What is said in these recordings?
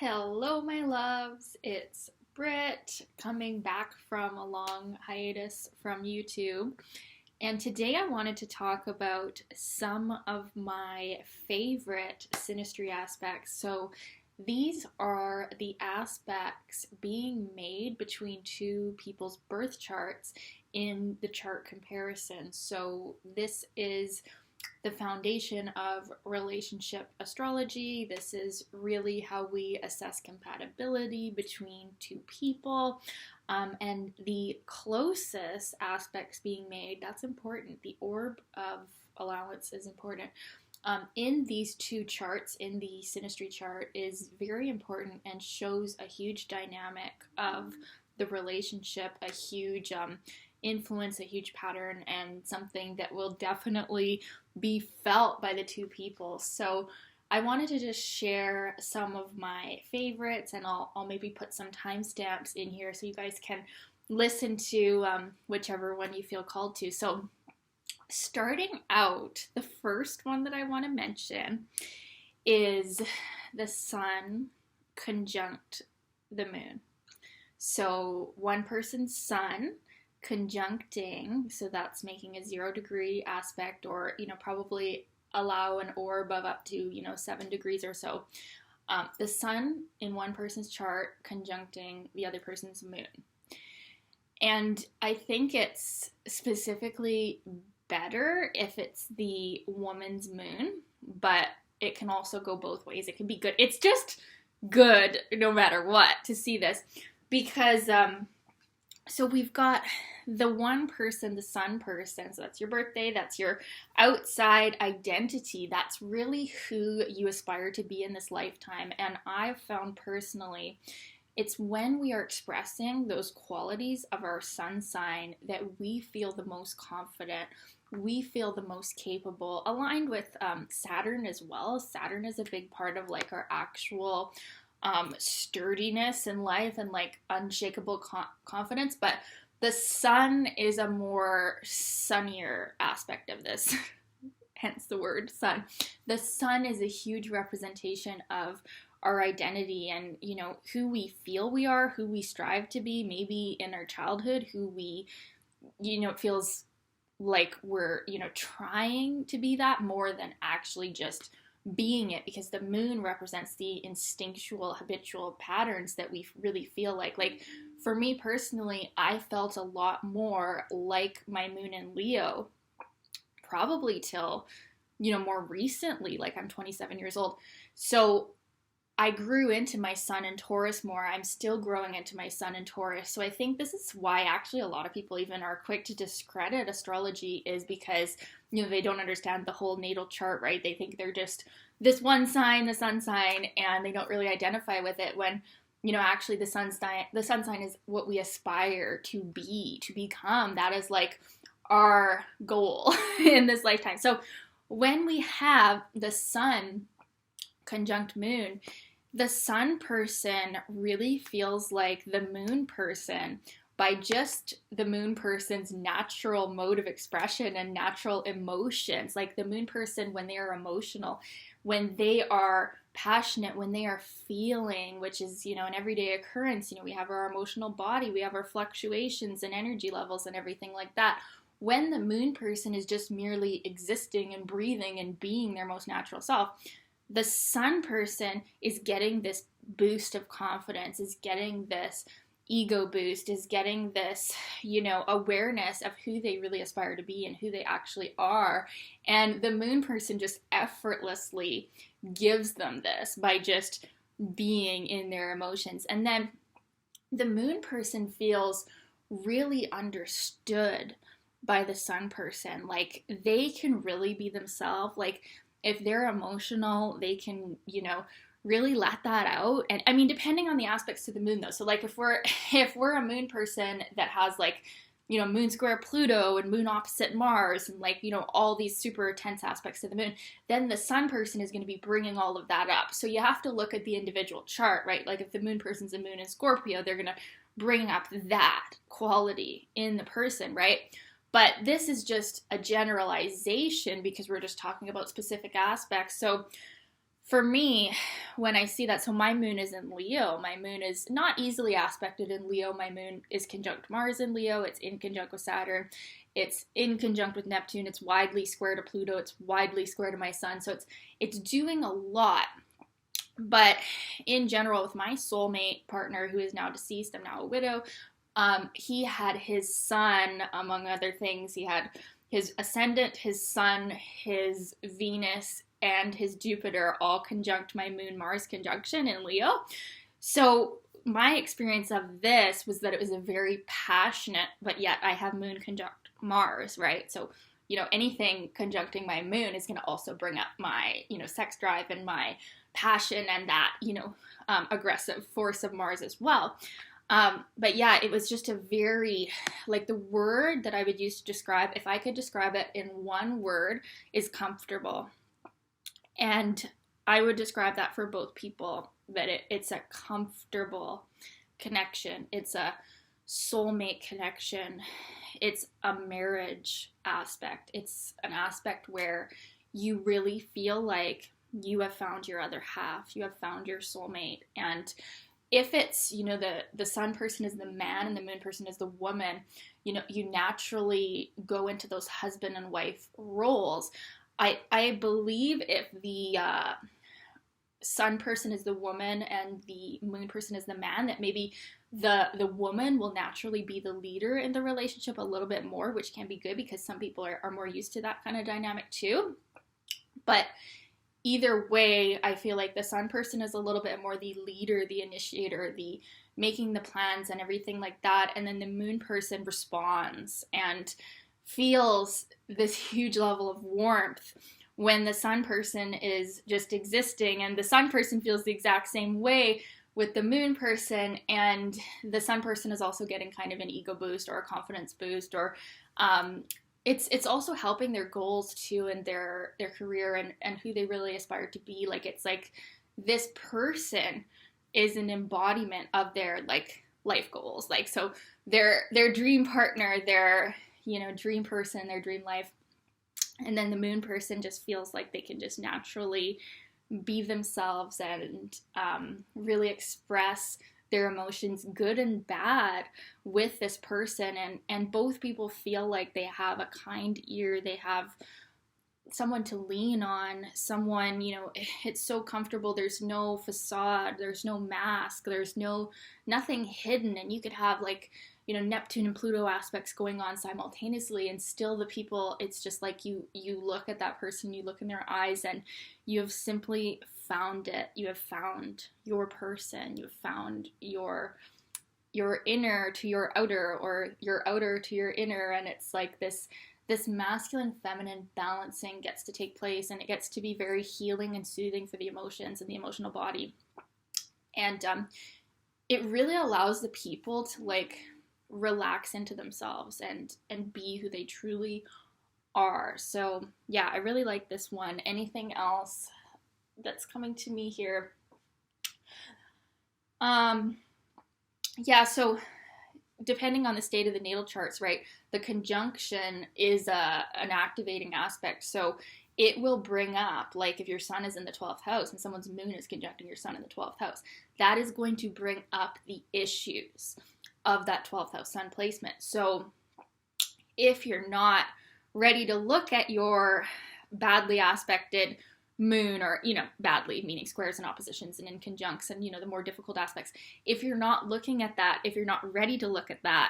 Hello, my loves. It's Britt coming back from a long hiatus from YouTube. And today I wanted to talk about some of my favorite synastry aspects. So these are the aspects being made between two people's birth charts in the chart comparison. So this is the foundation of relationship astrology. This is really how we assess compatibility between two people. And the closest aspects being made, that's important. The orb of allowance is important. In these two charts, in the synastry chart, is very important and shows a huge dynamic of the relationship, a huge influence, a huge pattern, and something that will definitely be felt by the two people. So I wanted to just share some of my favorites, and I'll maybe put some timestamps in here so you guys can listen to whichever one you feel called to. So starting out, the first one that I want to mention is the sun conjunct the moon. So one person's sun conjuncting, so that's making a 0-degree aspect, or probably allow an orb of up to 7 degrees or so. The sun in one person's chart conjuncting the other person's moon. And I think it's specifically better if it's the woman's moon, but it can also go both ways. It can be good. It's just good no matter what to see this, because so we've got the one person, the sun person, so that's your birthday, that's your outside identity, that's really who you aspire to be in this lifetime. And I've found personally, it's when we are expressing those qualities of our sun sign that we feel the most confident, we feel the most capable, aligned with Saturn as well. Saturn is a big part of like our actual sturdiness in life and like unshakable confidence, but the sun is a more sunnier aspect of this, hence the word sun. The sun is a huge representation of our identity and, who we feel we are, who we strive to be, maybe in our childhood, who we, it feels like we're, trying to be that more than actually just being it, because the moon represents the instinctual, habitual patterns that we really feel like. Like, for me personally, I felt a lot more like my moon in Leo, probably till, more recently, like I'm 27 years old. So I grew into my sun in Taurus more. I'm still growing into my sun in Taurus. So I think this is why actually a lot of people even are quick to discredit astrology, is because, they don't understand the whole natal chart, right? They think they're just this one sign, the sun sign, and they don't really identify with it when, actually the sun sign is what we aspire to be, to become. That is like our goal in this lifetime. So when we have the sun conjunct moon, the sun person really feels like the moon person by just the moon person's natural mode of expression and natural emotions. Like the moon person, when they are emotional, when they are passionate, when they are feeling, which is, an everyday occurrence, we have our emotional body, we have our fluctuations and energy levels and everything like that. When the moon person is just merely existing and breathing and being their most natural self, the sun person is getting this boost of confidence, is getting this ego boost, is getting this, awareness of who they really aspire to be and who they actually are. And the moon person just effortlessly gives them this by just being in their emotions. And then the moon person feels really understood by the sun person. Like they can really be themselves. Like if they're emotional, they can, really let that out. And I mean, depending on the aspects to the moon though. So like if we're a moon person that has like, moon square Pluto and moon opposite Mars and like, all these super tense aspects to the moon, then the sun person is going to be bringing all of that up. So you have to look at the individual chart, right? Like if the moon person's a moon in Scorpio, they're going to bring up that quality in the person, right? But this is just a generalization because we're just talking about specific aspects. So for me, when I see that, so my moon is in Leo. My moon is not easily aspected in Leo. My moon is conjunct Mars in Leo. It's in conjunct with Saturn. It's in conjunct with Neptune. It's widely square to Pluto. It's widely square to my sun. So it's doing a lot. But in general, with my soulmate partner, who is now deceased, I'm now a widow, he had his sun, among other things. He had his ascendant, his sun, his Venus, and his Jupiter all conjunct my moon-Mars conjunction in Leo. So my experience of this was that it was a very passionate, but yet I have moon conjunct Mars, right? So, anything conjuncting my moon is going to also bring up my, sex drive and my passion and that, aggressive force of Mars as well. But yeah, it was just a very, like, the word that I would use to describe, if I could describe it in one word, is comfortable. And I would describe that for both people, that it's a comfortable connection. It's a soulmate connection. It's a marriage aspect. It's an aspect where you really feel like you have found your other half. You have found your soulmate. And if it's, the sun person is the man and the moon person is the woman, you naturally go into those husband and wife roles. I believe if the sun person is the woman and the moon person is the man, that maybe the woman will naturally be the leader in the relationship a little bit more, which can be good because some people are more used to that kind of dynamic too. But either way, I feel like the sun person is a little bit more the leader, the initiator, the making the plans and everything like that. And then the moon person responds and feels this huge level of warmth when the sun person is just existing, and the sun person feels the exact same way with the moon person, and the sun person is also getting kind of an ego boost or a confidence boost, or it's also helping their goals too, and their career and who they really aspire to be. Like, it's like this person is an embodiment of their like life goals. Like, so their dream partner, their dream person, their dream life. And then the moon person just feels like they can just naturally be themselves and really express their emotions, good and bad, with this person. And both people feel like they have a kind ear. They have someone to lean on, someone, it's so comfortable. There's no facade. There's no mask. There's nothing hidden. And you could have like, Neptune and Pluto aspects going on simultaneously, and still the people, it's just like you look at that person, you look in their eyes, and you have simply found it. You have found your person. You have found your inner to your outer, or your outer to your inner, and it's like this masculine feminine balancing gets to take place, and it gets to be very healing and soothing for the emotions and the emotional body. And it really allows the people to like relax into themselves and be who they truly are. So yeah, I really like this one. Anything else that's coming to me here? Yeah, so depending on the state of the natal charts, right, the conjunction is an activating aspect. So it will bring up, like, if your sun is in the 12th house and someone's moon is conjuncting your sun in the 12th house, that is going to bring up the issues of that 12th house sun placement. So if you're not ready to look at your badly aspected moon, or, badly meaning squares and oppositions and in conjuncts and, the more difficult aspects, if you're not looking at that, if you're not ready to look at that,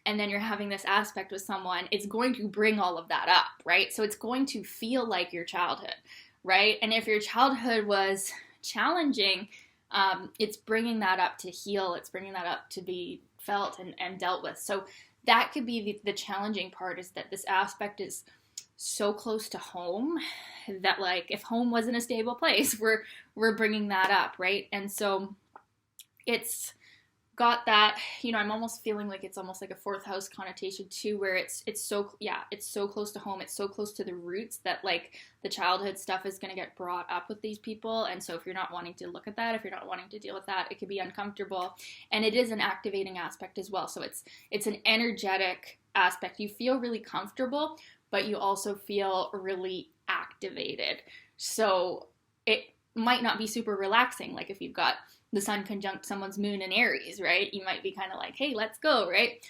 and then you're having this aspect with someone, it's going to bring all of that up, right? So it's going to feel like your childhood, right? And if your childhood was challenging, it's bringing that up to heal. It's bringing that up to be felt and dealt with. So that could be the challenging part, is that this aspect is so close to home that, like, if home wasn't a stable place, we're bringing that up, right? And so it's got that, I'm almost feeling like it's almost like a 4th house connotation too, where it's so close to home, it's so close to the roots that, like, the childhood stuff is going to get brought up with these people. And so if you're not wanting to look at that, if you're not wanting to deal with that, it could be uncomfortable. And it is an activating aspect as well. So it's an energetic aspect. You feel really comfortable, but you also feel really activated. So might not be super relaxing. Like if you've got the sun conjunct someone's moon in Aries, right? You might be kind of like, hey, let's go, right?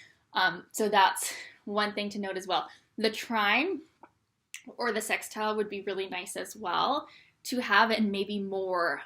So that's one thing to note as well. The trine or the sextile would be really nice as well to have, and maybe more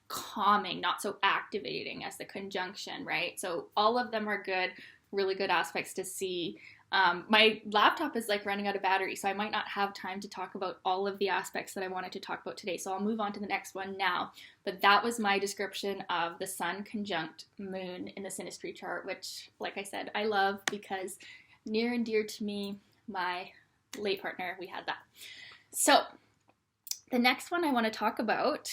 calming, not so activating as the conjunction, right? So all of them are good, really good aspects to see. My laptop is like running out of battery, so I might not have time to talk about all of the aspects that I wanted to talk about today. So I'll move on to the next one now. But that was my description of the sun conjunct moon in the Synastry chart, which, like I said, I love because near and dear to me, my late partner, we had that. So the next one I want to talk about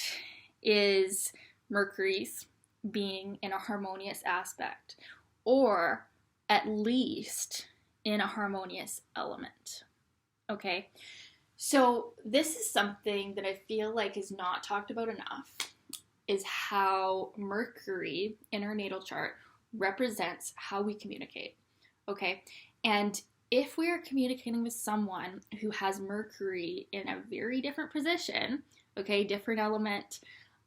is Mercury's being in a harmonious aspect, or at least in a harmonious element. Okay, so this is something that I feel like is not talked about enough, is how Mercury in our natal chart represents how we communicate. Okay, and if we are communicating with someone who has Mercury in a very different position, okay, different element,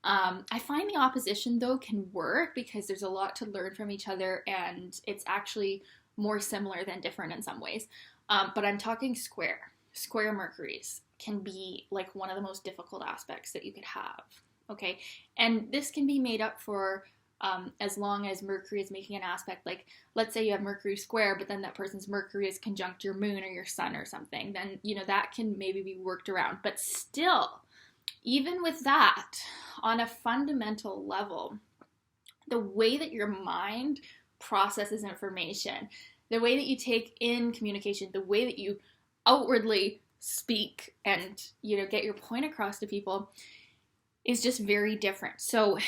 I find the opposition though can work because there's a lot to learn from each other, and it's actually more similar than different in some ways. But I'm talking square Mercuries can be like one of the most difficult aspects that you could have. Okay, and this can be made up for as long as Mercury is making an aspect. Like, let's say you have Mercury square, but then that person's Mercury is conjunct your moon or your sun or something, then, you know, that can maybe be worked around. But still, even with that, on a fundamental level, the way that your mind processes information, the way that you take in communication, the way that you outwardly speak and, you know, get your point across to people is just very different. So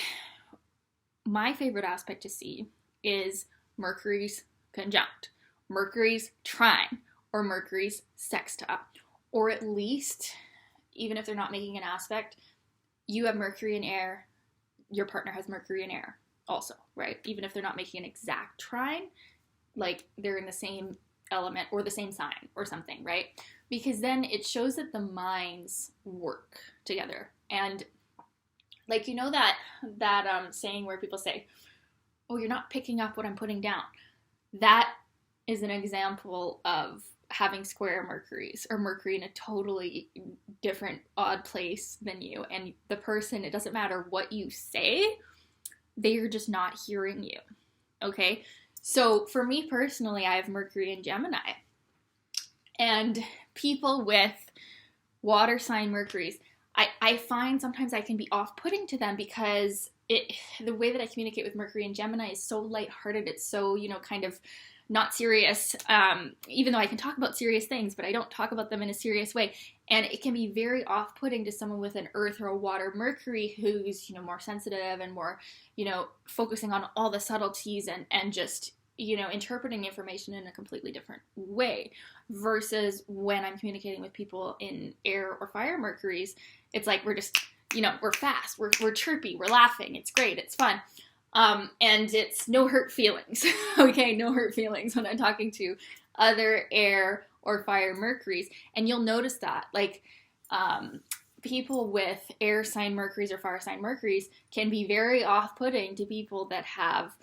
my favorite aspect to see is Mercury's conjunct, Mercury's trine, or Mercury's sextile, or at least, even if they're not making an aspect, you have Mercury in air, your partner has Mercury in air also, right? Even if they're not making an exact trine, like they're in the same element or the same sign or something, right? Because then it shows that the minds work together. And like, you know that saying where people say, oh, you're not picking up what I'm putting down. That is an example of having square Mercuries, or Mercury in a totally different, odd place than you. And the person, it doesn't matter what you say, they are just not hearing you. Okay? So for me personally, I have Mercury in Gemini. And people with water sign Mercuries, I find sometimes I can be off-putting to them because the way that I communicate with Mercury in Gemini is so lighthearted. It's so, you know, kind of not serious, even though I can talk about serious things, but I don't talk about them in a serious way. And it can be very off-putting to someone with an earth or a water Mercury who's, you know, more sensitive and more, you know, focusing on all the subtleties and just, you know, interpreting information in a completely different way. Versus when I'm communicating with people in air or fire Mercuries, it's like we're just, you know, we're fast, we're chirpy, we're laughing, it's great, it's fun. And it's no hurt feelings, okay? No hurt feelings when I'm talking to other air or fire Mercuries. And you'll notice that, like, people with air sign Mercuries or fire sign Mercuries can be very off-putting to people that have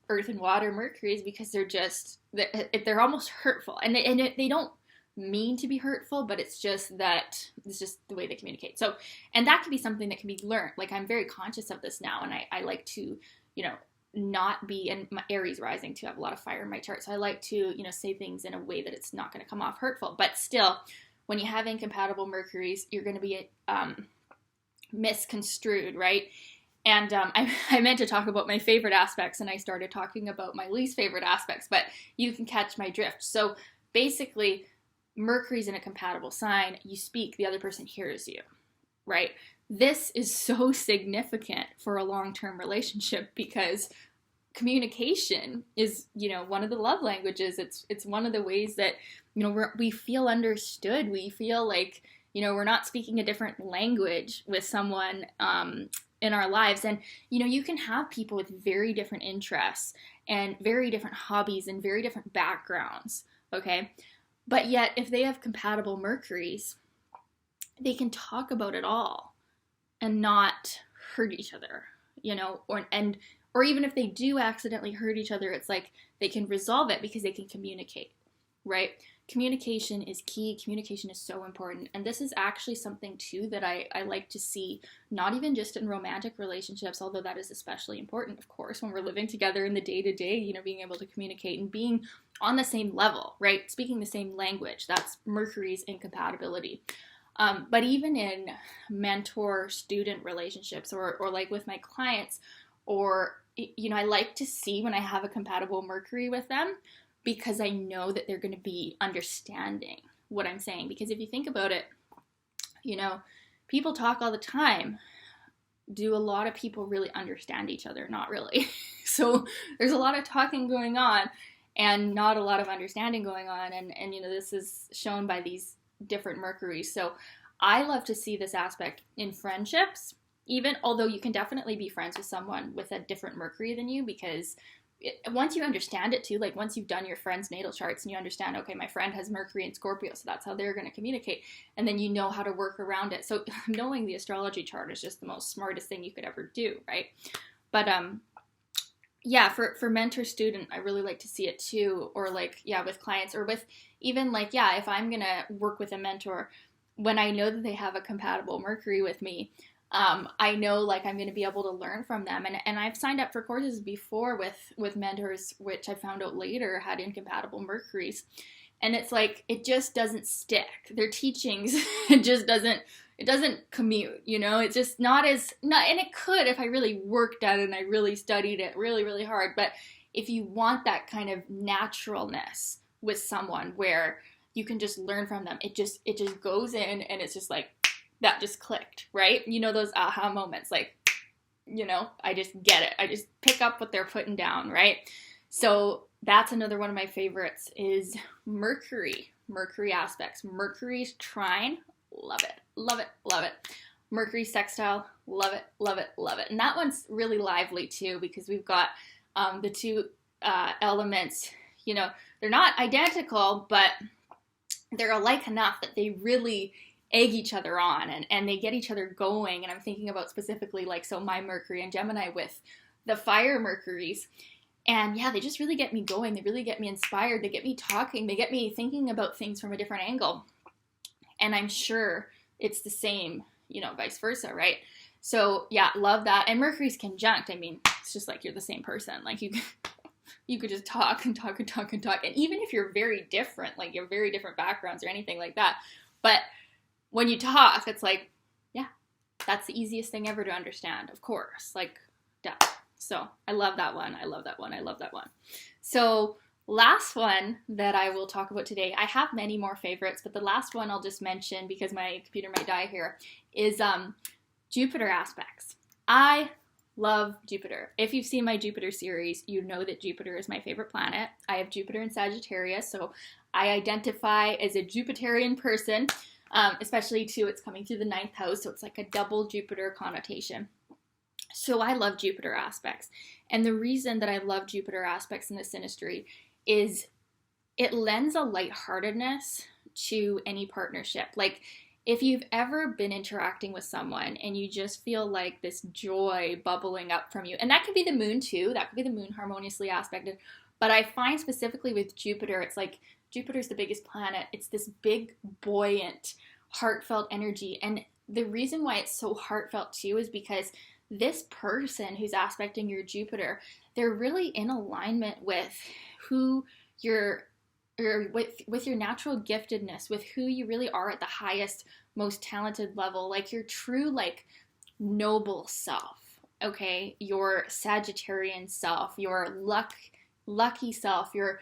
earth and water Mercuries, because they're almost hurtful. And they don't mean to be hurtful, but it's just the way they communicate. So, and that can be something that can be learned. Like, I'm very conscious of this now, and I like to, you know, not be, and my Aries rising too, I have a lot of fire in my chart, so I like to, you know, say things in a way that it's not going to come off hurtful. But still, when you have incompatible Mercuries, you're going to be misconstrued, right? And I meant to talk about my favorite aspects, and I started talking about my least favorite aspects, but you can catch my drift. So basically, Mercury's in a compatible sign, you speak, the other person hears you, right? This is so significant for a long-term relationship, because communication is, you know, one of the love languages. It's one of the ways that, you know, we feel understood. We feel like, you know, we're not speaking a different language with someone in our lives. And, you know, you can have people with very different interests and very different hobbies and very different backgrounds, okay? But yet, if they have compatible Mercuries, they can talk about it all. and not hurt each other, or even if they do accidentally hurt each other, it's like they can resolve it because they can communicate, right? Communication is key. Communication is so important. And this is actually something too that I like to see, not even just in romantic relationships, although that is especially important, of course, when we're living together in the day-to-day, being able to communicate and being on the same level, right? Speaking the same language. That's Mercury's incompatibility. But even in mentor-student relationships or like with my clients, or, I like to see when I have a compatible Mercury with them, because I know that they're going to be understanding what I'm saying. Because if you think about it, people talk all the time. Do a lot of people really understand each other? Not really. So there's a lot of talking going on and not a lot of understanding going on. And this is shown by these different Mercuries. So I love to see this aspect in friendships, even, although you can definitely be friends with someone with a different Mercury than you, because once you understand it too, like once you've done your friend's natal charts and you understand, okay, my friend has Mercury and Scorpio, so that's how they're going to communicate, and then you know how to work around it. So knowing the astrology chart is just the most smartest thing you could ever do, right? But for mentor student, I really like to see it too, or with clients, or with even if I'm going to work with a mentor, when I know that they have a compatible Mercury with me, I know I'm going to be able to learn from them. And I've signed up for courses before with mentors, which I found out later had incompatible Mercuries. And it's it just doesn't stick. Their teachings, it doesn't commute, it's just not, and it could if I really worked at it and I really studied it really, really hard. But if you want that kind of naturalness with someone where you can just learn from them, it just goes in and it's just that just clicked, right? Those aha moments, I just get it. I just pick up what they're putting down, right? So that's another one of my favorites is Mercury aspects. Mercury's trine, love it, love it, love it. Mercury sextile, love it, love it, love it. And that one's really lively too, because we've got the two elements, they're not identical, but they're alike enough that they really egg each other on and they get each other going. And I'm thinking about specifically so my Mercury and Gemini with the fire Mercuries. And yeah, they just really get me going. They really get me inspired. They get me talking. They get me thinking about things from a different angle. And I'm sure it's the same, vice versa, right? So yeah, love that. And Mercury's conjunct. I mean, it's just you're the same person. You could just talk and talk and talk and talk. And even if you're very different, you have very different backgrounds or anything like that, but when you talk, it's yeah, that's the easiest thing ever to understand, of course, duh. So I love that one. I love that one. I love that one. So last one that I will talk about today, I have many more favorites, but the last one I'll just mention because my computer might die here is Jupiter aspects. I love Jupiter. If you've seen my Jupiter series, you know that Jupiter is my favorite planet. I have Jupiter in Sagittarius, so I identify as a Jupiterian person. Especially too, it's coming through the 9th house, so it's a double Jupiter connotation. So I love Jupiter aspects. And the reason that I love Jupiter aspects in the Synastry is it lends a lightheartedness to any partnership. If you've ever been interacting with someone and you just feel this joy bubbling up from you, and that could be the moon too, that could be the moon harmoniously aspected, but I find specifically with Jupiter, it's Jupiter's the biggest planet. It's this big, buoyant, heartfelt energy. And the reason why it's so heartfelt too is because this person who's aspecting your Jupiter, they're really in alignment with who you're, or with your natural giftedness, with who you really are at the highest, most talented level, your true, noble self, okay? Your Sagittarian self, your lucky self, your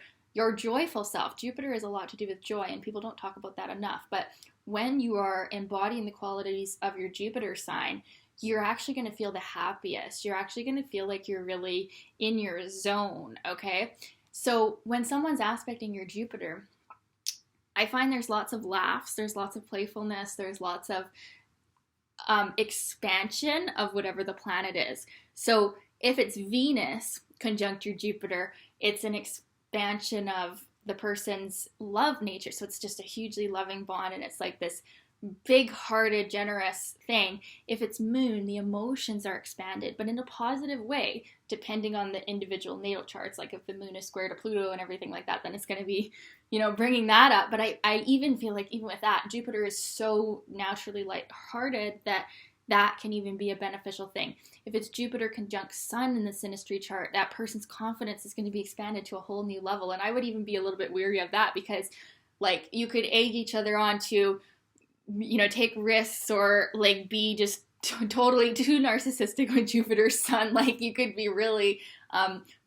joyful self. Jupiter is a lot to do with joy, and people don't talk about that enough. But when you are embodying the qualities of your Jupiter sign, you're actually going to feel the happiest. You're actually going to feel like you're really in your zone, okay? So when someone's aspecting your Jupiter, I find there's lots of laughs, there's lots of playfulness, there's lots of expansion of whatever the planet is. So if it's Venus conjunct your Jupiter, it's an expansion of the person's love nature. So it's just a hugely loving bond, and it's this big-hearted, generous thing. If it's moon, the emotions are expanded, but in a positive way, depending on the individual natal charts. Like if the moon is square to Pluto and everything like that, then it's going to be, bringing that up. But I even feel like even with that, Jupiter is so naturally light-hearted that can even be a beneficial thing. If it's Jupiter conjunct Sun in the Synastry chart, that person's confidence is going to be expanded to a whole new level. And I would even be a little bit weary of that, because like you could egg each other on to, take risks, or like be just totally too narcissistic with Jupiter Sun. Like you could be really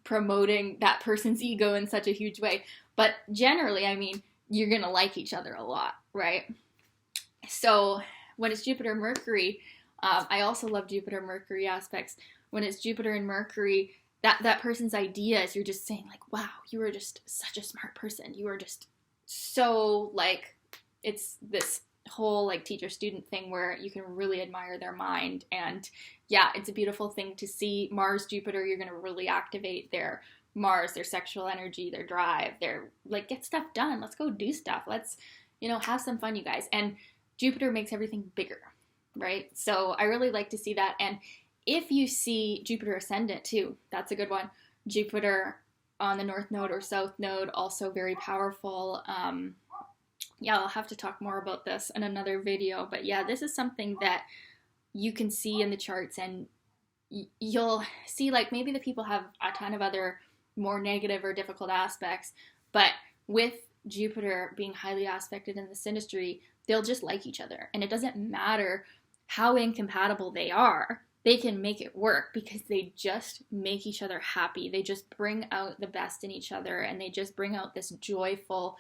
promoting that person's ego in such a huge way. But generally, I mean, you're going to like each other a lot, right? So when it's Jupiter Mercury, I also love Jupiter Mercury aspects. When it's Jupiter and Mercury, that person's ideas, you're just saying like, wow, you are just such a smart person. You are just so like, it's this whole like teacher-student thing where you can really admire their mind. And yeah, it's a beautiful thing to see. Mars, Jupiter, you're going to really activate their Mars, their sexual energy, their drive, their like, get stuff done. Let's go do stuff. Let's, have some fun, you guys. And Jupiter makes everything bigger, right? So I really like to see that. And if you see Jupiter ascendant too, that's a good one. Jupiter on the North Node or South Node, also very powerful. Yeah, I'll have to talk more about this in another video. But yeah, this is something that you can see in the charts, and you'll see like maybe the people have a ton of other more negative or difficult aspects, but with Jupiter being highly aspected in the Synastry, they'll just like each other. And it doesn't matter how incompatible they are, they can make it work because they just make each other happy. They just bring out the best in each other, and they just bring out this joyful,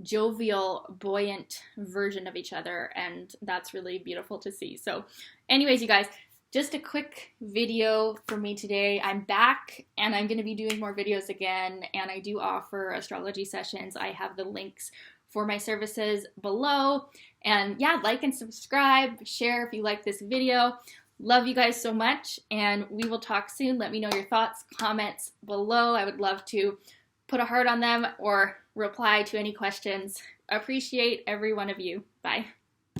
jovial, buoyant version of each other, and that's really beautiful to see. So anyways, you guys, just a quick video for me today. I'm back and I'm going to be doing more videos again, and I do offer astrology sessions. I have the links for my services below, and yeah, like and subscribe, share if you like this video. Love you guys so much, and we will talk soon. Let me know your thoughts, comments below. I would love to put a heart on them or reply to any questions. Appreciate every one of you. Bye.